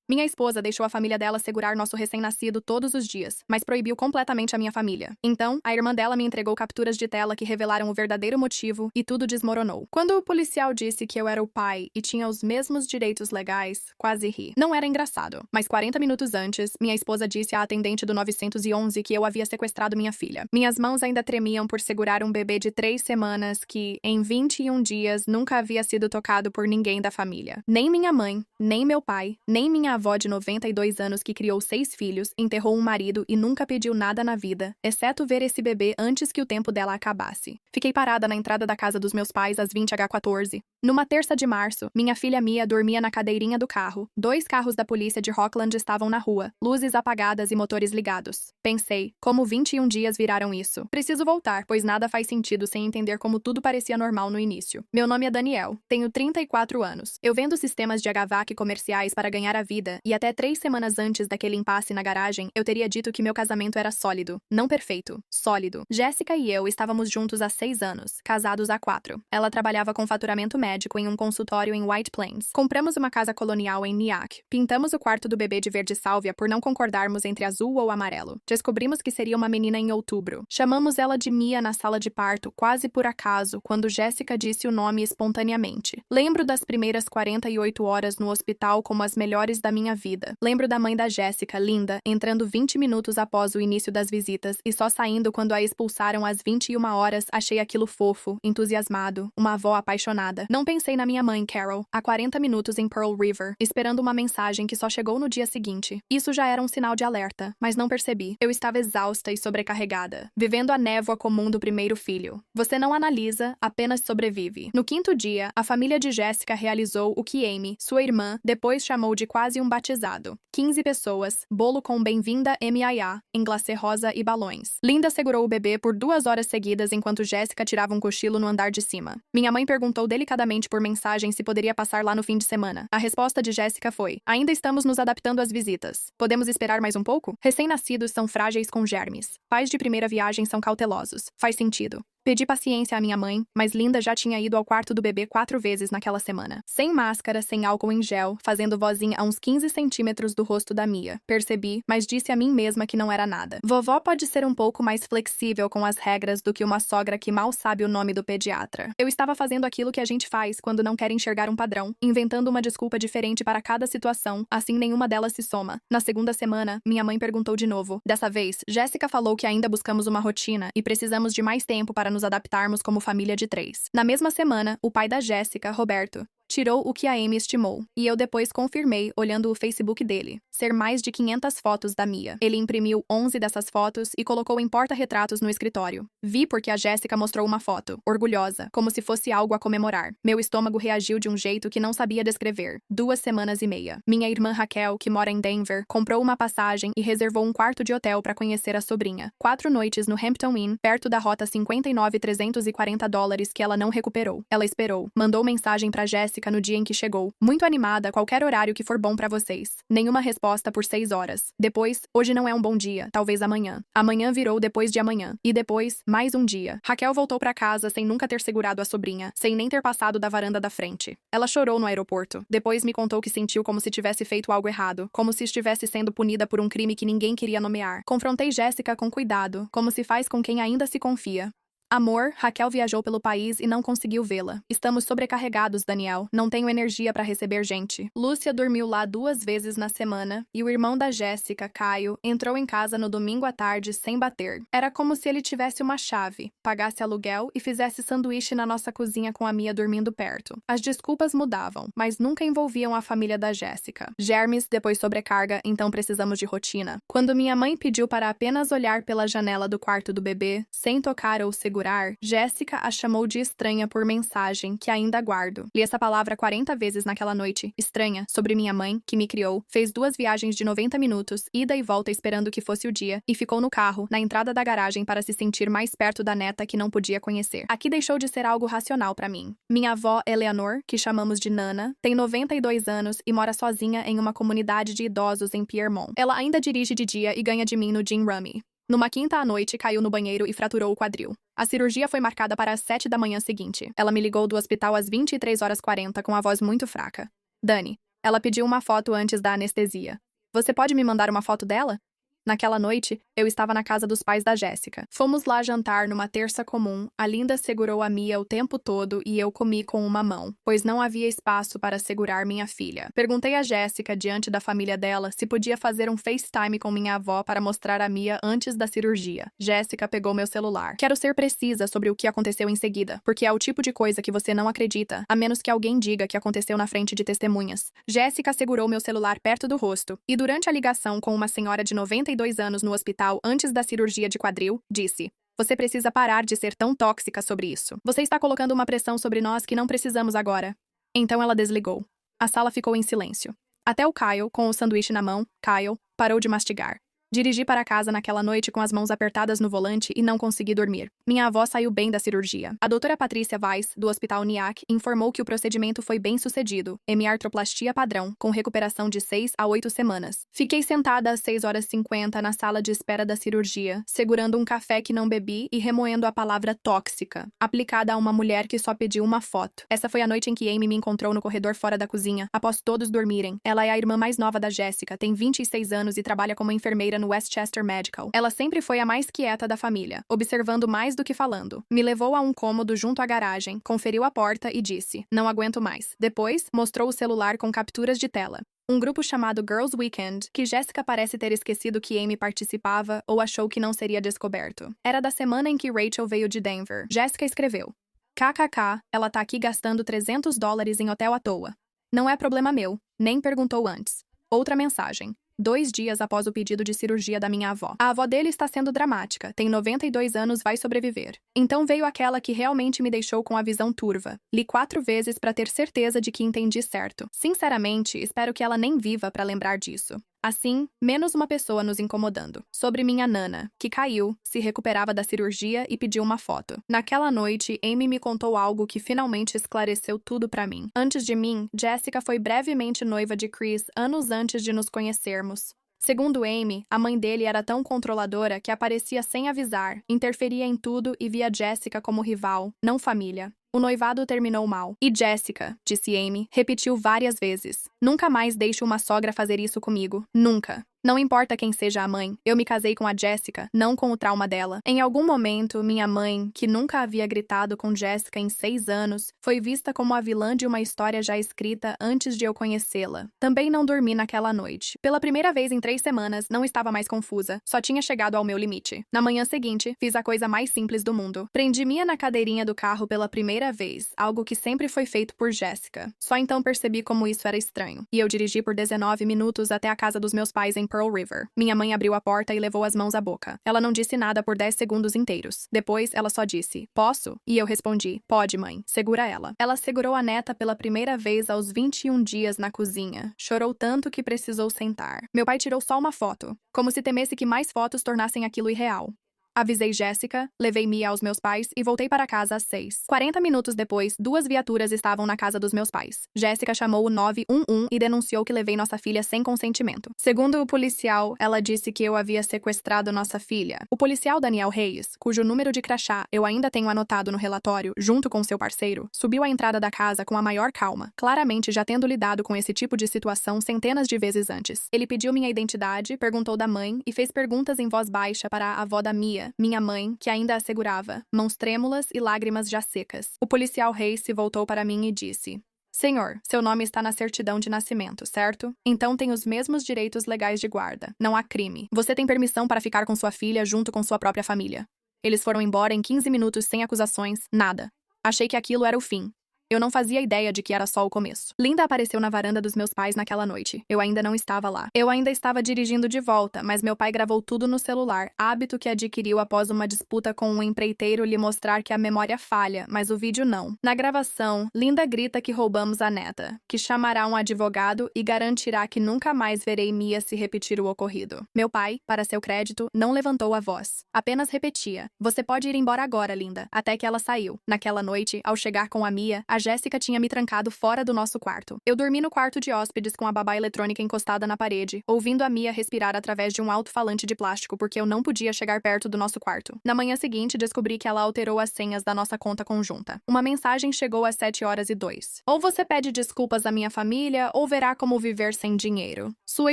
Minha esposa deixou a família dela segurar nosso recém-nascido todos os dias, mas proibiu completamente a minha família. Então, a irmã dela me entregou capturas de tela que revelaram o verdadeiro motivo e tudo desmoronou. Quando o policial disse que eu era o pai e tinha os mesmos direitos legais, quase ri. Não era engraçado, mas 40 minutos antes, minha esposa disse à atendente do 911 que eu havia sequestrado minha filha. Minhas mãos ainda tremiam por segurar um bebê de 3 semanas que, em 21 dias, nunca havia sido tocado por ninguém da família. Nem minha mãe, nem meu pai, nem minha avó de 92 anos que criou 6 filhos, enterrou um marido e nunca pediu nada na vida, exceto ver esse bebê antes que o tempo dela acabasse. Fiquei parada na entrada da casa dos meus pais às 20h14. Numa terça de março, minha filha Mia dormia na cadeirinha do carro. 2 carros da polícia de Rockland estavam na rua, luzes apagadas e motores ligados. Pensei, como 21 dias viraram isso? Preciso voltar, pois nada faz sentido sem entender como tudo parecia normal no início. Meu nome é Daniel, tenho 34 anos. Eu vendo sistemas de HVAC comerciais para ganhar a vida, e até 3 semanas antes daquele impasse na garagem, eu teria dito que meu casamento era sólido. Não perfeito, sólido. Jéssica e eu estávamos juntos há 6 anos, casados há 4. Ela trabalhava com faturamento médico em um consultório em White Plains. Compramos uma casa colonial em Nyack. Pintamos o quarto do bebê de verde sálvia por não concordarmos entre azul ou amarelo. Descobrimos que seria uma menina em outubro. Chamamos ela de Mia na sala de parto, quase por acaso, quando Jéssica disse o nome espontaneamente. Lembro das primeiras 48 horas no hospital como as melhores da minha vida. Lembro da mãe da Jéssica, Linda, entrando 20 minutos após o início das visitas e só saindo quando a expulsaram às 21 horas. Achei aquilo fofo, entusiasmado, uma avó apaixonada. Não pensei na minha mãe, Carol, há 40 minutos em Pearl River, esperando uma mensagem que só chegou no dia seguinte. Isso já era um sinal de alerta, mas não percebi. Eu estava exausta e sobrecarregada, vivendo a névoa comum do primeiro filho. Você não analisa, apenas sobrevive. No 5º dia, a família de Jéssica realizou o que Amy, sua irmã, depois chamou de quase um batizado. 15 pessoas, bolo com bem-vinda MIA, em glacê rosa e balões. Linda segurou o bebê por 2 horas seguidas enquanto Jéssica tirava um cochilo no andar de cima. Minha mãe perguntou delicadamente por mensagem se poderia passar lá no fim de semana. A resposta de Jéssica foi: ainda estamos nos adaptando às visitas. Podemos esperar mais um pouco? Recém-nascidos são frágeis com germes. Pais de primeira viagem são cautelosos. Faz sentido. Pedi paciência à minha mãe, mas Linda já tinha ido ao quarto do bebê 4 vezes naquela semana. Sem máscara, sem álcool em gel, fazendo vozinha a uns 15 centímetros do rosto da Mia. Percebi, mas disse a mim mesma que não era nada. Vovó pode ser um pouco mais flexível com as regras do que uma sogra que mal sabe o nome do pediatra. Eu estava fazendo aquilo que a gente faz quando não quer enxergar um padrão, inventando uma desculpa diferente para cada situação, assim nenhuma delas se soma. Na 2ª semana, minha mãe perguntou de novo. Dessa vez, Jéssica falou que ainda buscamos uma rotina e precisamos de mais tempo para nos adaptarmos como família de 3. Na mesma semana, o pai da Jéssica, Roberto, tirou o que a Amy estimou, e eu depois confirmei olhando o Facebook dele, ser mais de 500 fotos da Mia. Ele imprimiu 11 dessas fotos e colocou em porta-retratos no escritório. Vi porque a Jéssica mostrou uma foto, orgulhosa, como se fosse algo a comemorar. Meu estômago reagiu de um jeito que não sabia descrever. 2 semanas e meia. Minha irmã Raquel, que mora em Denver, comprou uma passagem e reservou um quarto de hotel para conhecer a sobrinha. 4 noites no Hampton Inn, perto da rota 59,340 dólares que ela não recuperou. Ela esperou, mandou mensagem para Jéssica no dia em que chegou. Muito animada, qualquer horário que for bom pra vocês. Nenhuma resposta por 6 horas. Depois, hoje não é um bom dia, talvez amanhã. Amanhã virou depois de amanhã. E depois, mais um dia. Raquel voltou pra casa sem nunca ter segurado a sobrinha, sem nem ter passado da varanda da frente. Ela chorou no aeroporto. Depois me contou que sentiu como se tivesse feito algo errado, como se estivesse sendo punida por um crime que ninguém queria nomear. Confrontei Jéssica com cuidado, como se faz com quem ainda se confia. Amor, Raquel viajou pelo país e não conseguiu vê-la. Estamos sobrecarregados, Daniel. Não tenho energia para receber gente. Lúcia dormiu lá 2 vezes na semana e o irmão da Jéssica, Caio, entrou em casa no domingo à tarde sem bater. Era como se ele tivesse uma chave, pagasse aluguel e fizesse sanduíche na nossa cozinha com a Mia dormindo perto. As desculpas mudavam, mas nunca envolviam a família da Jéssica. Germes, depois sobrecarga, então precisamos de rotina. Quando minha mãe pediu para apenas olhar pela janela do quarto do bebê, sem tocar ou segurar, Jéssica a chamou de estranha por mensagem, que ainda guardo. Li essa palavra 40 vezes naquela noite. Estranha, sobre minha mãe, que me criou, fez 2 viagens de 90 minutos, ida e volta esperando que fosse o dia, e ficou no carro, na entrada da garagem para se sentir mais perto da neta que não podia conhecer. Aqui deixou de ser algo racional para mim. Minha avó, Eleanor, que chamamos de Nana, tem 92 anos e mora sozinha em uma comunidade de idosos em Piermont. Ela ainda dirige de dia e ganha de mim no Gin Rummy. Numa quinta à noite, caiu no banheiro e fraturou o quadril. A cirurgia foi marcada para as 7 da manhã seguinte. Ela me ligou do hospital às 23h40 com a voz muito fraca. Dani, Ela pediu uma foto antes da anestesia. Você pode me mandar uma foto dela? Naquela noite, eu estava na casa dos pais da Jéssica. Fomos lá jantar numa terça comum. A Linda segurou a Mia o tempo todo e eu comi com uma mão, pois não havia espaço para segurar minha filha. Perguntei a Jéssica, diante da família dela, se podia fazer um FaceTime com minha avó para mostrar a Mia antes da cirurgia. Jéssica pegou meu celular. Quero ser precisa sobre o que aconteceu em seguida, porque é o tipo de coisa que você não acredita, a menos que alguém diga que aconteceu na frente de testemunhas. Jéssica segurou meu celular perto do rosto e, durante a ligação com uma senhora de 92 anos no hospital antes da cirurgia de quadril, disse: "Você precisa parar de ser tão tóxica sobre isso. Você está colocando uma pressão sobre nós que não precisamos agora." Então ela desligou. A sala ficou em silêncio. Até o Kyle, com o sanduíche na mão, Kyle, parou de mastigar. Dirigi para casa naquela noite com as mãos apertadas no volante e não consegui dormir. Minha avó saiu bem da cirurgia. A doutora Patrícia Weiss, do Hospital NIAC, informou que o procedimento foi bem sucedido, hemiartroplastia padrão, com recuperação de 6 a 8 semanas. Fiquei sentada às 6h50 na sala de espera da cirurgia, segurando um café que não bebi e remoendo a palavra tóxica, aplicada a uma mulher que só pediu uma foto. Essa foi a noite em que Amy me encontrou no corredor fora da cozinha, após todos dormirem. Ela é a irmã mais nova da Jéssica, tem 26 anos e trabalha como enfermeira no Westchester Medical. Ela sempre foi a mais quieta da família, observando mais do que falando. Me levou a um cômodo junto à garagem, conferiu a porta e disse: "Não aguento mais." Depois, mostrou o celular com capturas de tela. Um grupo chamado Girls Weekend, que Jéssica parece ter esquecido que Amy participava ou achou que não seria descoberto. Era da semana em que Rachel veio de Denver. Jéssica escreveu: "KKK, ela tá aqui gastando $300 em hotel à toa. Não é problema meu, nem perguntou antes." Outra mensagem: 2 dias após o pedido de cirurgia da minha avó. A avó dele está sendo dramática, tem 92 anos, vai sobreviver. Então veio aquela que realmente me deixou com a visão turva. Li 4 vezes para ter certeza de que entendi certo. Sinceramente, espero que ela nem viva para lembrar disso. Assim, menos uma pessoa nos incomodando. Sobre minha nana, que caiu, se recuperava da cirurgia e pediu uma foto. Naquela noite, Amy me contou algo que finalmente esclareceu tudo pra mim. Antes de mim, Jéssica foi brevemente noiva de Chris anos antes de nos conhecermos. Segundo Amy, a mãe dele era tão controladora que aparecia sem avisar, interferia em tudo e via Jéssica como rival, não família. O noivado terminou mal. "E Jéssica", disse Amy, repetiu várias vezes: "Nunca mais deixe uma sogra fazer isso comigo. Nunca. Não importa quem seja a mãe, eu me casei com a Jéssica, não com o trauma dela." Em algum momento, minha mãe, que nunca havia gritado com Jéssica em 6 anos, foi vista como a vilã de uma história já escrita antes de eu conhecê-la. Também não dormi naquela noite. Pela primeira vez em 3 semanas, não estava mais confusa, só tinha chegado ao meu limite. Na manhã seguinte, fiz a coisa mais simples do mundo. Prendi Mia na cadeirinha do carro pela primeira vez, algo que sempre foi feito por Jéssica. Só então percebi como isso era estranho, e eu dirigi por 19 minutos até a casa dos meus pais em Pearl River. Minha mãe abriu a porta e levou as mãos à boca. Ela não disse nada por 10 segundos inteiros. Depois, ela só disse: "Posso?" E eu respondi: "Pode, mãe. Segura ela." Ela segurou a neta pela primeira vez aos 21 dias na cozinha. Chorou tanto que precisou sentar. Meu pai tirou só uma foto, como se temesse que mais fotos tornassem aquilo irreal. Avisei Jéssica, levei Mia aos meus pais e voltei para casa às 6. 40 minutos depois, 2 viaturas estavam na casa dos meus pais. Jéssica chamou o 911 e denunciou que levei nossa filha sem consentimento. Segundo o policial, ela disse que eu havia sequestrado nossa filha. O policial Daniel Reis, cujo número de crachá eu ainda tenho anotado no relatório, junto com seu parceiro, subiu à entrada da casa com a maior calma, claramente já tendo lidado com esse tipo de situação centenas de vezes antes. Ele pediu minha identidade, perguntou da mãe e fez perguntas em voz baixa para a avó da Mia, minha mãe, que ainda a segurava, mãos trêmulas e lágrimas já secas. O policial Reis se voltou para mim e disse: "Senhor, seu nome está na certidão de nascimento, certo? Então tem os mesmos direitos legais de guarda. Não há crime. Você tem permissão para ficar com sua filha junto com sua própria família." Eles foram embora em 15 minutos sem acusações, nada. Achei que aquilo era o fim. Eu não fazia ideia de que era só o começo. Linda apareceu na varanda dos meus pais naquela noite. Eu ainda não estava lá. Eu ainda estava dirigindo de volta, mas meu pai gravou tudo no celular, hábito que adquiriu após uma disputa com um empreiteiro lhe mostrar que a memória falha, mas o vídeo não. Na gravação, Linda grita que roubamos a neta, que chamará um advogado e garantirá que nunca mais verei Mia se repetir o ocorrido. Meu pai, para seu crédito, não levantou a voz. Apenas repetia: "Você pode ir embora agora, Linda." Até que ela saiu. Naquela noite, ao chegar com a Mia, a Jéssica tinha me trancado fora do nosso quarto. Eu dormi no quarto de hóspedes com a babá eletrônica encostada na parede, ouvindo a Mia respirar através de um alto-falante de plástico porque eu não podia chegar perto do nosso quarto. Na manhã seguinte, descobri que ela alterou as senhas da nossa conta conjunta. Uma mensagem chegou às 7h02. Ou você pede desculpas à minha família, ou verá como viver sem dinheiro. Sua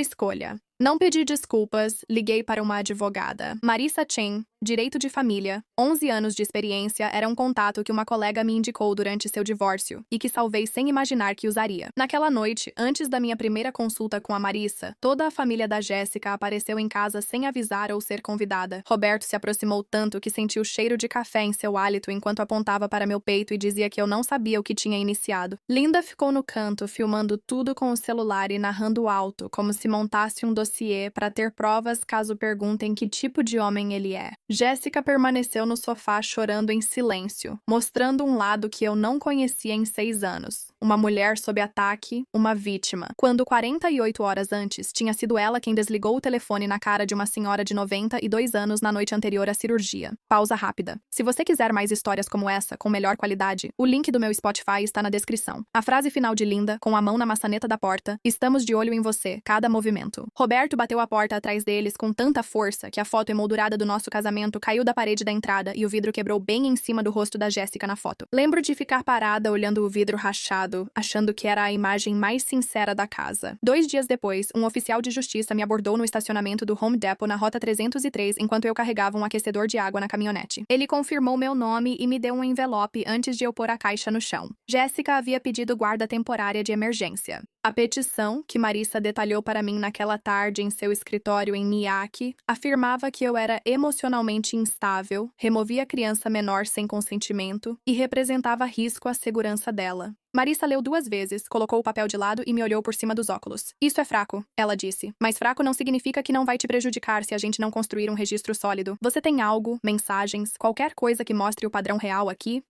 escolha. Não pedi desculpas, liguei para uma advogada. Marissa Chen, direito de família, 11 anos de experiência, era um contato que uma colega me indicou durante seu divórcio e que salvei sem imaginar que usaria. Naquela noite, antes da minha primeira consulta com a Marissa, toda a família da Jéssica apareceu em casa sem avisar ou ser convidada. Roberto se aproximou tanto que senti o cheiro de café em seu hálito enquanto apontava para meu peito e dizia que eu não sabia o que tinha iniciado. Linda ficou no canto, filmando tudo com o celular e narrando alto, como se montasse um dossiê para ter provas caso perguntem que tipo de homem ele é. Jéssica permaneceu no sofá chorando em silêncio, mostrando um lado que eu não conhecia em 6 anos. Uma mulher sob ataque, uma vítima. Quando 48 horas antes, tinha sido ela quem desligou o telefone na cara de uma senhora de 92 anos na noite anterior à cirurgia. Pausa rápida. Se você quiser mais histórias como essa, com melhor qualidade, o link do meu Spotify está na descrição. A frase final de Linda, com a mão na maçaneta da porta: "Estamos de olho em você, cada movimento." Roberto bateu a porta atrás deles com tanta força que a foto emoldurada do nosso casamento caiu da parede da entrada e o vidro quebrou bem em cima do rosto da Jéssica na foto. Lembro de ficar parada olhando o vidro rachado, achando que era a imagem mais sincera da casa. 2 dias depois, um oficial de justiça me abordou no estacionamento do Home Depot na Rota 303 enquanto eu carregava um aquecedor de água na caminhonete. Ele confirmou meu nome e me deu um envelope antes de eu pôr a caixa no chão. Jéssica havia pedido guarda temporária de emergência. A petição, que Marissa detalhou para mim naquela tarde em seu escritório em Nyack, afirmava que eu era emocionalmente instável, removia a criança menor sem consentimento e representava risco à segurança dela. Marissa leu 2 vezes, colocou o papel de lado e me olhou por cima dos óculos. "Isso é fraco", ela disse. "Mas fraco não significa que não vai te prejudicar se a gente não construir um registro sólido. Você tem algo, mensagens, qualquer coisa que mostre o padrão real aqui?"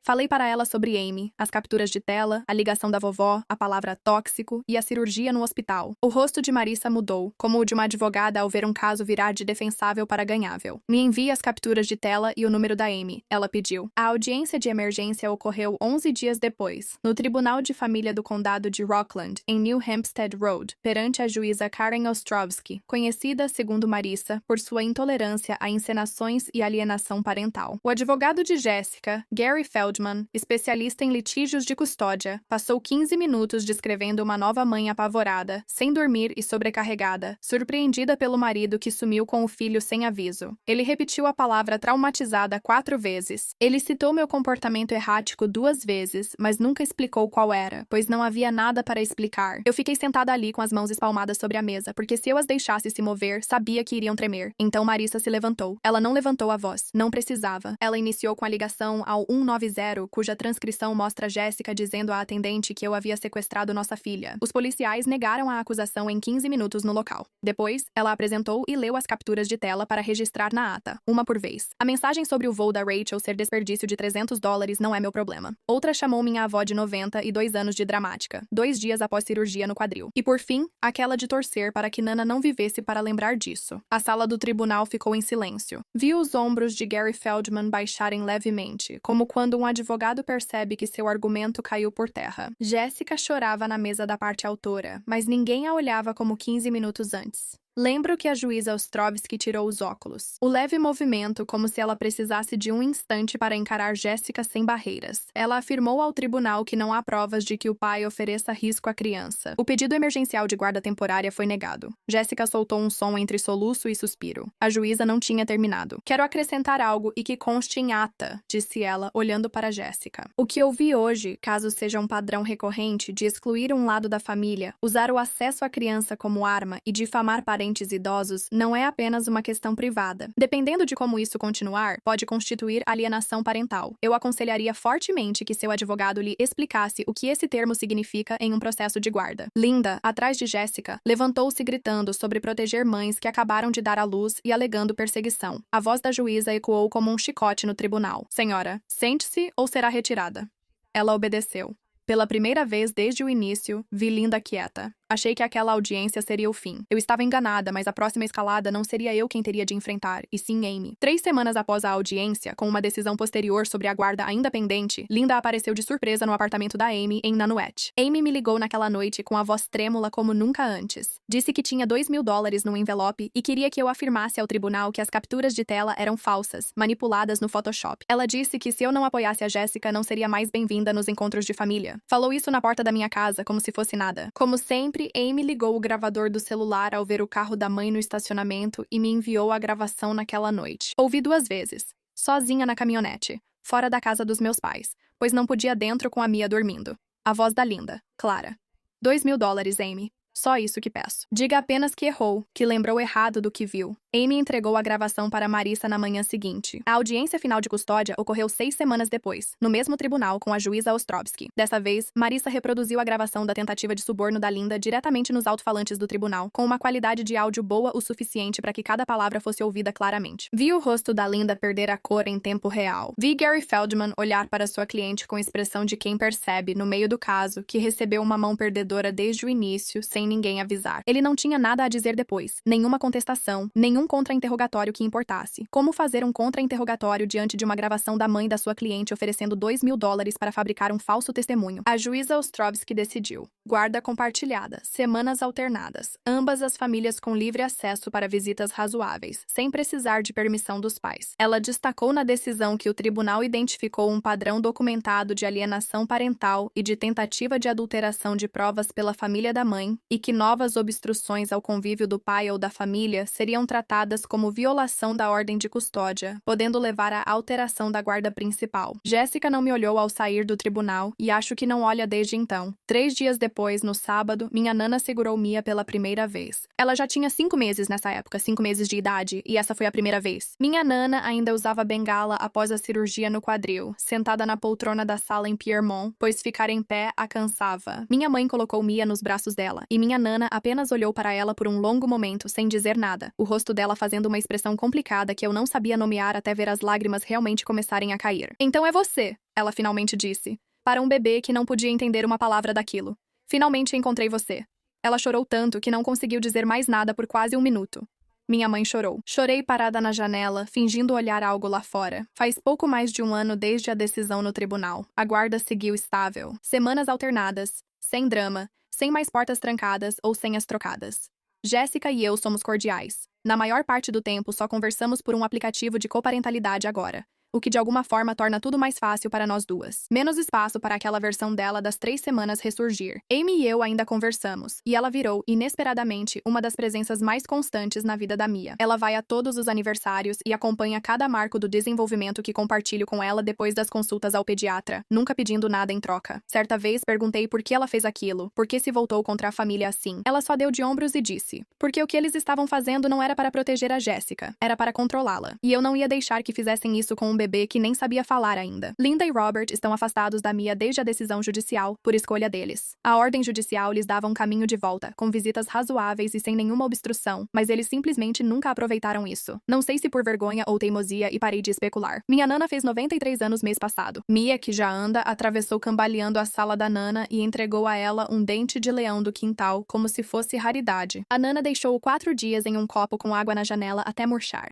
Falei para ela sobre Amy, as capturas de tela, a ligação da vovó, a palavra tóxico e a cirurgia no hospital. O rosto de Marissa mudou, como o de uma advogada ao ver um caso virar de defensável para ganhável. "Me envie as capturas de tela e o número da Amy", ela pediu. A audiência de emergência ocorreu 11 dias depois, no Tribunal de Família do Condado de Rockland, em New Hampstead Road, perante a juíza Karen Ostrovsky, conhecida, segundo Marissa, por sua intolerância a encenações e alienação parental. O advogado de Jéssica, Gary Feldman, especialista em litígios de custódia, passou 15 minutos descrevendo uma nova mãe apavorada, sem dormir e sobrecarregada, surpreendida pelo marido que sumiu com o filho sem aviso. Ele repetiu a palavra traumatizada 4 vezes. Ele citou meu comportamento errático 2 vezes, mas nunca explicou qual era, pois não havia nada para explicar. Eu fiquei sentada ali com as mãos espalmadas sobre a mesa, porque se eu as deixasse se mover, sabia que iriam tremer. Então Marissa se levantou. Ela não levantou a voz. Não precisava. Ela iniciou com a ligação ao 190, cuja transcrição mostra Jéssica dizendo à atendente que eu havia sequestrado nossa filha. Os policiais negaram a acusação em 15 minutos no local. Depois, ela apresentou e leu as capturas de tela para registrar na ata, uma por vez. A mensagem sobre o voo da Rachel ser desperdício de $300 não é meu problema. Outra chamou minha avó de 92 anos de dramática, 2 dias após cirurgia no quadril. E por fim, aquela de torcer para que Nana não vivesse para lembrar disso. A sala do tribunal ficou em silêncio. Vi os ombros de Gary Feldman baixarem levemente, como quando um advogado percebe que seu argumento caiu por terra. Jéssica chorava na mesa da parte autora, mas ninguém a olhava como 15 minutos antes. Lembro que a juíza Ostrovsky tirou os óculos. O leve movimento, como se ela precisasse de um instante para encarar Jéssica sem barreiras. Ela afirmou ao tribunal que não há provas de que o pai ofereça risco à criança. O pedido emergencial de guarda temporária foi negado. Jéssica soltou um som entre soluço e suspiro. A juíza não tinha terminado. "Quero acrescentar algo e que conste em ata", disse ela, olhando para Jéssica. "O que ouvi hoje, caso seja um padrão recorrente de excluir um lado da família, usar o acesso à criança como arma e difamar parentes idosos, não é apenas uma questão privada. Dependendo de como isso continuar, pode constituir alienação parental. Eu aconselharia fortemente que seu advogado lhe explicasse o que esse termo significa em um processo de guarda." Linda, atrás de Jéssica, levantou-se gritando sobre proteger mães que acabaram de dar à luz e alegando perseguição. A voz da juíza ecoou como um chicote no tribunal. "Senhora, sente-se ou será retirada." Ela obedeceu. Pela primeira vez desde o início, vi Linda quieta. Achei que aquela audiência seria o fim. Eu estava enganada, mas a próxima escalada não seria eu quem teria de enfrentar, e sim Amy. 3 semanas após a audiência, com uma decisão posterior sobre a guarda ainda pendente, Linda apareceu de surpresa no apartamento da Amy, em Nanuet. Amy me ligou naquela noite com a voz trêmula como nunca antes. Disse que tinha $2.000 no envelope e queria que eu afirmasse ao tribunal que as capturas de tela eram falsas, manipuladas no Photoshop. Ela disse que se eu não apoiasse a Jessica, não seria mais bem-vinda nos encontros de família. Falou isso na porta da minha casa, como se fosse nada. Como sempre, Amy ligou o gravador do celular ao ver o carro da mãe no estacionamento e me enviou a gravação naquela noite. Ouvi 2 vezes, sozinha na caminhonete, fora da casa dos meus pais, pois não podia dentro com a Mia dormindo. A voz da Linda, Clara. $2.000, Amy. Só isso que peço. Diga apenas que errou, que lembrou errado do que viu. Amy entregou a gravação para Marissa na manhã seguinte. A audiência final de custódia ocorreu 6 semanas depois, no mesmo tribunal com a juíza Ostrovsky. Dessa vez, Marissa reproduziu a gravação da tentativa de suborno da Linda diretamente nos alto-falantes do tribunal, com uma qualidade de áudio boa o suficiente para que cada palavra fosse ouvida claramente. Vi o rosto da Linda perder a cor em tempo real. Vi Gary Feldman olhar para sua cliente com expressão de quem percebe, no meio do caso, que recebeu uma mão perdedora desde o início, sem ninguém avisar. Ele não tinha nada a dizer depois, nenhuma contestação, nenhum contra-interrogatório que importasse. Como fazer um contra-interrogatório diante de uma gravação da mãe da sua cliente oferecendo $2.000 para fabricar um falso testemunho? A juíza Ostrovsky decidiu. Guarda compartilhada, semanas alternadas, ambas as famílias com livre acesso para visitas razoáveis, sem precisar de permissão dos pais. Ela destacou na decisão que o tribunal identificou um padrão documentado de alienação parental e de tentativa de adulteração de provas pela família da mãe e que novas obstruções ao convívio do pai ou da família seriam tratadas como violação da ordem de custódia, podendo levar à alteração da guarda principal. Jessica não me olhou ao sair do tribunal e acho que não olha desde então. 3 dias depois, no sábado, minha nana segurou Mia pela primeira vez. Ela já tinha 5 meses nessa época, 5 meses de idade, e essa foi a primeira vez. Minha nana ainda usava bengala após a cirurgia no quadril, sentada na poltrona da sala em Piermont, pois ficar em pé a cansava. Minha mãe colocou Mia nos braços dela, e minha nana apenas olhou para ela por um longo momento, sem dizer nada, o rosto dela fazendo uma expressão complicada que eu não sabia nomear até ver as lágrimas realmente começarem a cair. Então é você, ela finalmente disse, para um bebê que não podia entender uma palavra daquilo. Finalmente encontrei você. Ela chorou tanto que não conseguiu dizer mais nada por quase 1 minuto. Minha mãe chorou. Chorei parada na janela, fingindo olhar algo lá fora. Faz pouco mais de 1 ano desde a decisão no tribunal. A guarda seguiu estável. Semanas alternadas, sem drama, sem mais portas trancadas ou senhas trocadas. Jéssica e eu somos cordiais. Na maior parte do tempo, só conversamos por um aplicativo de coparentalidade agora, o que de alguma forma torna tudo mais fácil para nós duas. Menos espaço para aquela versão dela das 3 semanas ressurgir. Amy e eu ainda conversamos, e ela virou, inesperadamente, uma das presenças mais constantes na vida da Mia. Ela vai a todos os aniversários e acompanha cada marco do desenvolvimento que compartilho com ela depois das consultas ao pediatra, nunca pedindo nada em troca. Certa vez perguntei por que ela fez aquilo, por que se voltou contra a família assim. Ela só deu de ombros e disse, porque o que eles estavam fazendo não era para proteger a Jessica, era para controlá-la. E eu não ia deixar que fizessem isso com um bebê que nem sabia falar ainda. Linda e Robert estão afastados da Mia desde a decisão judicial, por escolha deles. A ordem judicial lhes dava um caminho de volta, com visitas razoáveis e sem nenhuma obstrução, mas eles simplesmente nunca aproveitaram isso. Não sei se por vergonha ou teimosia e parei de especular. Minha nana fez 93 anos mês passado. Mia, que já anda, atravessou cambaleando a sala da nana e entregou a ela um dente de leão do quintal, como se fosse raridade. A nana deixou-o 4 dias em um copo com água na janela até murchar.